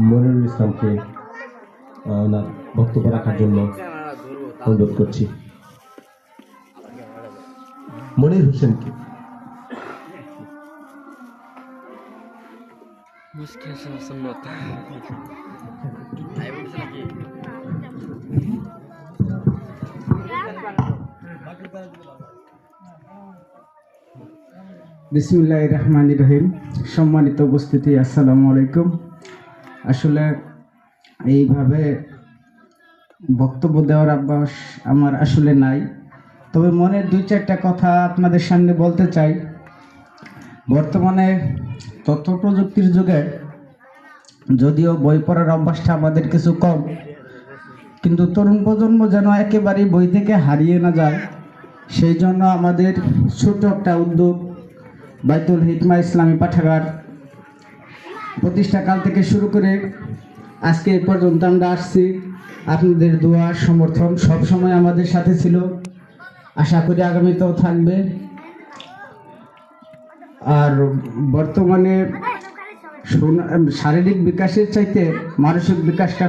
মনিরুল ইসলামকে ওনার বক্তব্য রাখার জন্য অনুরোধ করছি। মনির হোসেনকে। বিসমিল্লাহির রহমানির রহিম। সম্মানিত উপস্থিতি, আসসালামু আলাইকুম। আসলে এইভাবে বক্তব্য দেওয়ার অভ্যাস আমার আসলে নাই, তবে মনের দুই চারটা কথা আপনাদের সামনে বলতে চাই। বর্তমানে তথ্য প্রযুক্তির যুগে যদিও বই পড়ার অভ্যাসটা আমাদের কিছু কম, কিন্তু তরুণ প্রজন্ম যেন একেবারেই বই থেকে হারিয়ে না যায়, সেই জন্য আমাদের ছোট একটা উদ্যোগ বাইতুল হিকমা ইসলামী পাঠাগার প্রতিষ্ঠাকাল থেকে শুরু করে আজকে এই পর্যন্ত আমরা আসছি। আপনাদের দোয়া সমর্থন সবসময় আমাদের সাথে ছিল, আশা করি আগামীতেও থাকবে। আর বর্তমানে শারীরিক বিকাশের চাইতে মানসিক বিকাশটা